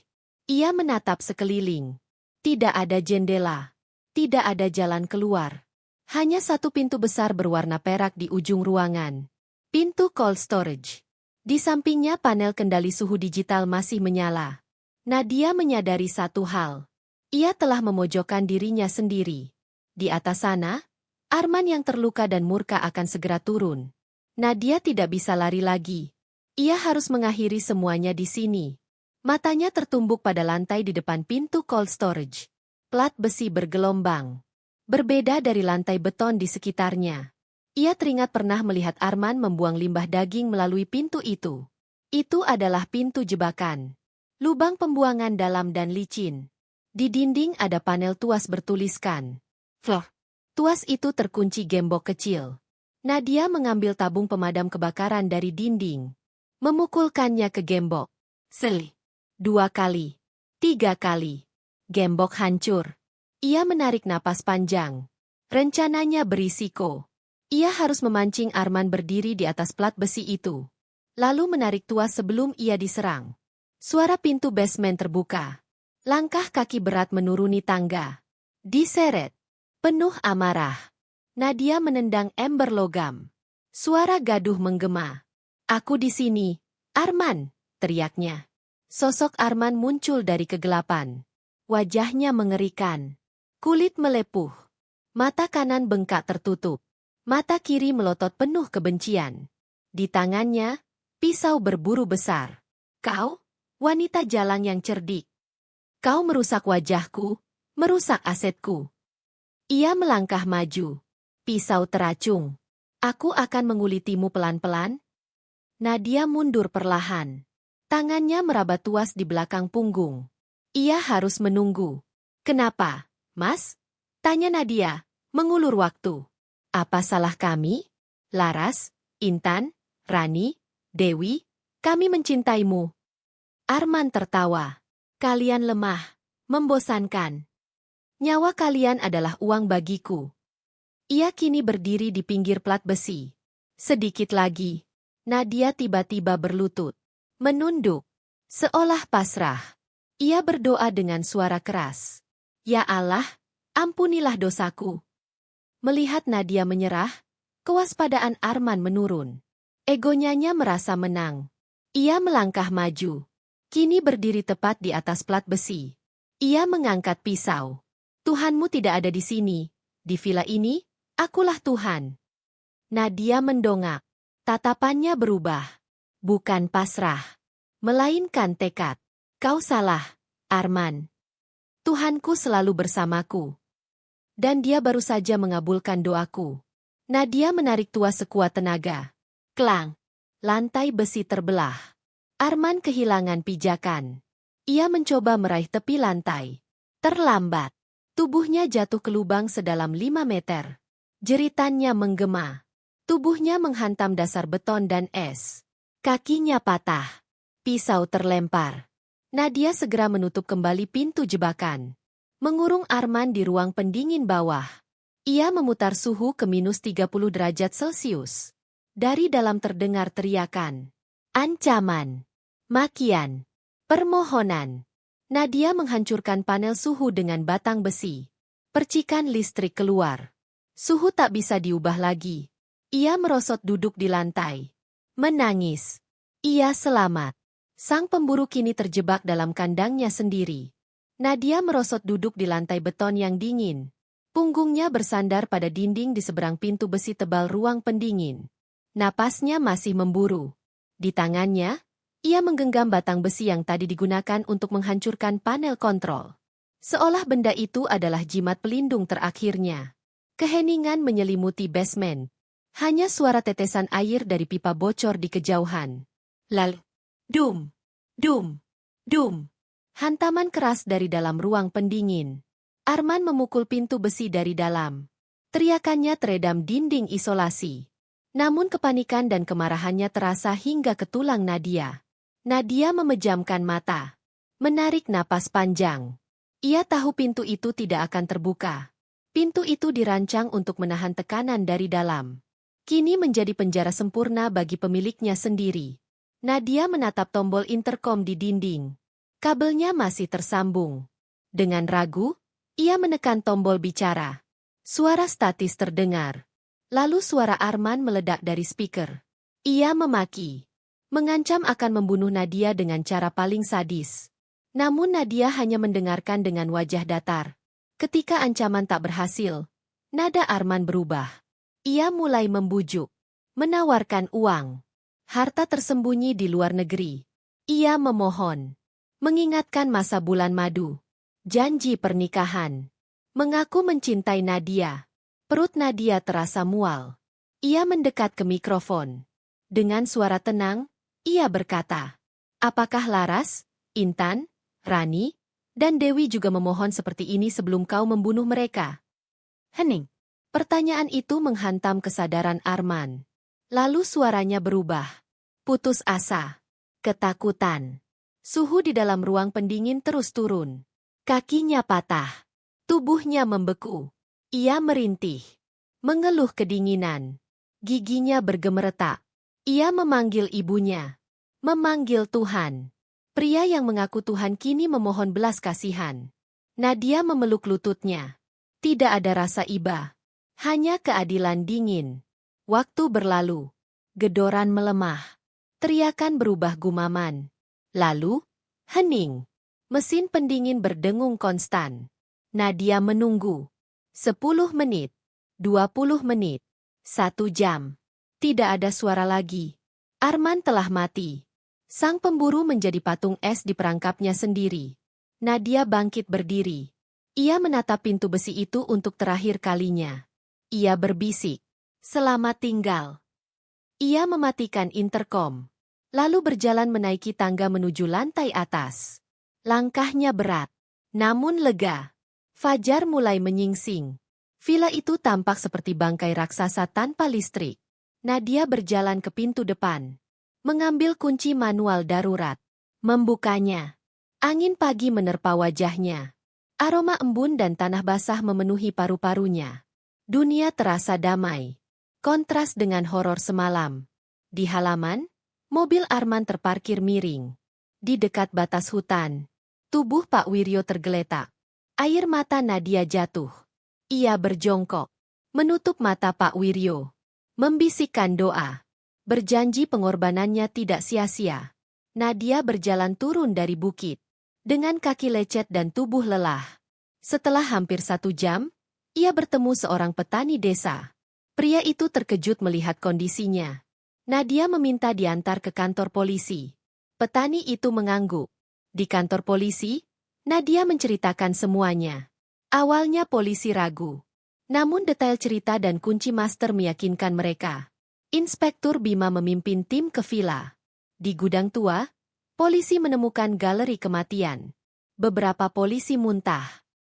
A: Ia menatap sekeliling. Tidak ada jendela. Tidak ada jalan keluar. Hanya satu pintu besar berwarna perak di ujung ruangan. Pintu cold storage. Di sampingnya panel kendali suhu digital masih menyala. Nadia menyadari satu hal. Ia telah memojokkan dirinya sendiri. Di atas sana, Arman yang terluka dan murka akan segera turun. Nadia tidak bisa lari lagi. Ia harus mengakhiri semuanya di sini. Matanya tertumbuk pada lantai di depan pintu cold storage. Plat besi bergelombang. Berbeda dari lantai beton di sekitarnya. Ia teringat pernah melihat Arman membuang limbah daging melalui pintu itu. Itu adalah pintu jebakan. Lubang pembuangan dalam dan licin. Di dinding ada panel tuas bertuliskan floor. Tuas itu terkunci gembok kecil. Nadia mengambil tabung pemadam kebakaran dari dinding. Memukulkannya ke gembok. Seli. 2 kali. 3 kali. Gembok hancur. Ia menarik napas panjang. Rencananya berisiko. Ia harus memancing Arman berdiri di atas plat besi itu. Lalu menarik tuas sebelum ia diserang. Suara pintu basement terbuka. Langkah kaki berat menuruni tangga. Diseret. Penuh amarah. Nadia menendang ember logam. Suara gaduh menggema. Aku di sini, Arman, teriaknya. Sosok Arman muncul dari kegelapan. Wajahnya mengerikan. Kulit melepuh. Mata kanan bengkak tertutup. Mata kiri melotot penuh kebencian. Di tangannya, pisau berburu besar. Kau, wanita jalang yang cerdik. Kau merusak wajahku, merusak asetku. Ia melangkah maju. Pisau teracung. Aku akan mengulitimu pelan-pelan. Nadia mundur perlahan. Tangannya meraba tuas di belakang punggung. Ia harus menunggu. Kenapa, Mas? Tanya Nadia, mengulur waktu. Apa salah kami? Laras, Intan, Rani, Dewi, kami mencintaimu. Arman tertawa. Kalian lemah, membosankan. Nyawa kalian adalah uang bagiku. Ia kini berdiri di pinggir plat besi. Sedikit lagi. Nadia tiba-tiba berlutut. Menunduk. Seolah pasrah. Ia berdoa dengan suara keras. Ya Allah, ampunilah dosaku. Melihat Nadia menyerah, kewaspadaan Arman menurun. Egonya merasa menang. Ia melangkah maju. Kini berdiri tepat di atas plat besi. Ia mengangkat pisau. Tuhanmu tidak ada di sini. Di villa ini, akulah Tuhan. Nadia mendongak. Tatapannya berubah. Bukan pasrah. Melainkan tekad. Kau salah, Arman. Tuhanku selalu bersamaku. Dan dia baru saja mengabulkan doaku. Nadia menarik tuas sekuat tenaga. Klang. Lantai besi terbelah. Arman kehilangan pijakan. Ia mencoba meraih tepi lantai. Terlambat. Tubuhnya jatuh ke lubang sedalam 5 meter. Jeritannya menggema. Tubuhnya menghantam dasar beton dan es. Kakinya patah. Pisau terlempar. Nadia segera menutup kembali pintu jebakan. Mengurung Arman di ruang pendingin bawah. Ia memutar suhu ke minus 30 derajat Celcius. Dari dalam terdengar teriakan. Ancaman. Makian. Permohonan. Nadia menghancurkan panel suhu dengan batang besi. Percikan listrik keluar. Suhu tak bisa diubah lagi. Ia merosot duduk di lantai. Menangis. Ia selamat. Sang pemburu kini terjebak dalam kandangnya sendiri. Nadia merosot duduk di lantai beton yang dingin. Punggungnya bersandar pada dinding di seberang pintu besi tebal ruang pendingin. Napasnya masih memburu. Di tangannya, ia menggenggam batang besi yang tadi digunakan untuk menghancurkan panel kontrol. Seolah benda itu adalah jimat pelindung terakhirnya. Keheningan menyelimuti basement. Hanya suara tetesan air dari pipa bocor di kejauhan. Lalu, dum, dum, dum. Hantaman keras dari dalam ruang pendingin. Arman memukul pintu besi dari dalam. Teriakannya teredam dinding isolasi. Namun kepanikan dan kemarahannya terasa hingga ke tulang Nadia. Nadia memejamkan mata. Menarik napas panjang. Ia tahu pintu itu tidak akan terbuka. Pintu itu dirancang untuk menahan tekanan dari dalam. Kini menjadi penjara sempurna bagi pemiliknya sendiri. Nadia menatap tombol intercom di dinding. Kabelnya masih tersambung. Dengan ragu, ia menekan tombol bicara. Suara statis terdengar. Lalu suara Arman meledak dari speaker. Ia memaki. Mengancam akan membunuh Nadia dengan cara paling sadis. Namun Nadia hanya mendengarkan dengan wajah datar. Ketika ancaman tak berhasil, nada Arman berubah. Ia mulai membujuk. Menawarkan uang. Harta tersembunyi di luar negeri. Ia memohon. Mengingatkan masa bulan madu. Janji pernikahan. Mengaku mencintai Nadia. Perut Nadia terasa mual. Ia mendekat ke mikrofon. Dengan suara tenang, ia berkata, "Apakah Laras, Intan, Rani, dan Dewi juga memohon seperti ini sebelum kau membunuh mereka?" Hening. Pertanyaan itu menghantam kesadaran Arman. Lalu suaranya berubah. Putus asa. Ketakutan. Suhu di dalam ruang pendingin terus turun. Kakinya patah. Tubuhnya membeku. Ia merintih. Mengeluh kedinginan. Giginya bergemeretak. Ia memanggil ibunya. Memanggil Tuhan. Pria yang mengaku Tuhan kini memohon belas kasihan. Nadia memeluk lututnya. Tidak ada rasa iba. Hanya keadilan dingin. Waktu berlalu. Gedoran melemah. Teriakan berubah gumaman. Lalu, hening. Mesin pendingin berdengung konstan. Nadia menunggu. 10 menit. 20 menit. 1 jam. Tidak ada suara lagi. Arman telah mati. Sang pemburu menjadi patung es di perangkapnya sendiri. Nadia bangkit berdiri. Ia menatap pintu besi itu untuk terakhir kalinya. Ia berbisik. "Selamat tinggal." Ia mematikan intercom. Lalu berjalan menaiki tangga menuju lantai atas. Langkahnya berat, namun lega. Fajar mulai menyingsing. Villa itu tampak seperti bangkai raksasa tanpa listrik. Nadia berjalan ke pintu depan. Mengambil kunci manual darurat. Membukanya. Angin pagi menerpa wajahnya. Aroma embun dan tanah basah memenuhi paru-parunya. Dunia terasa damai. Kontras dengan horor semalam. Di halaman, mobil Arman terparkir miring. Di dekat batas hutan, tubuh Pak Wiryo tergeletak. Air mata Nadia jatuh. Ia berjongkok, menutup mata Pak Wiryo. Membisikkan doa. Berjanji pengorbanannya tidak sia-sia. Nadia berjalan turun dari bukit. Dengan kaki lecet dan tubuh lelah. Setelah hampir 1 jam, ia bertemu seorang petani desa. Pria itu terkejut melihat kondisinya. Nadia meminta diantar ke kantor polisi. Petani itu mengangguk. Di kantor polisi, Nadia menceritakan semuanya. Awalnya polisi ragu. Namun detail cerita dan kunci master meyakinkan mereka. Inspektur Bima memimpin tim ke villa. Di gudang tua, polisi menemukan galeri kematian. Beberapa polisi muntah.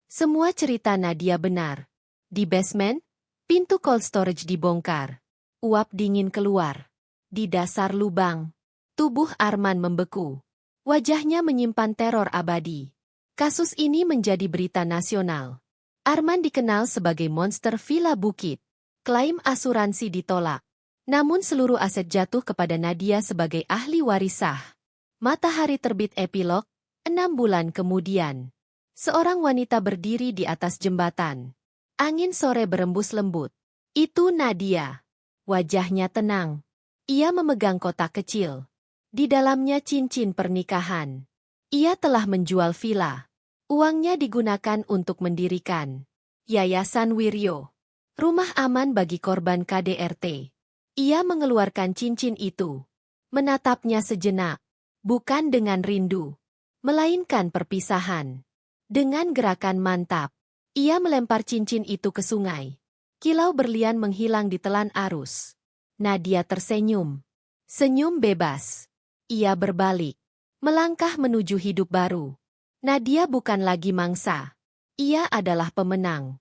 A: Semua cerita Nadia benar. Di basement, pintu cold storage dibongkar. Uap dingin keluar. Di dasar lubang, tubuh Arman membeku. Wajahnya menyimpan teror abadi. Kasus ini menjadi berita nasional. Arman dikenal sebagai monster Villa Bukit. Klaim asuransi ditolak. Namun seluruh aset jatuh kepada Nadia sebagai ahli waris sah. Matahari terbit epilog, 6 bulan kemudian. Seorang wanita berdiri di atas jembatan. Angin sore berembus lembut. Itu Nadia. Wajahnya tenang. Ia memegang kotak kecil. Di dalamnya cincin pernikahan. Ia telah menjual villa. Uangnya digunakan untuk mendirikan Yayasan Wiryo. Rumah aman bagi korban KDRT. Ia mengeluarkan cincin itu. Menatapnya sejenak. Bukan dengan rindu. Melainkan perpisahan. Dengan gerakan mantap. Ia melempar cincin itu ke sungai. Kilau berlian menghilang di telan arus. Nadia tersenyum. Senyum bebas. Ia berbalik. Melangkah menuju hidup baru. Nadia bukan lagi mangsa. Ia adalah pemenang.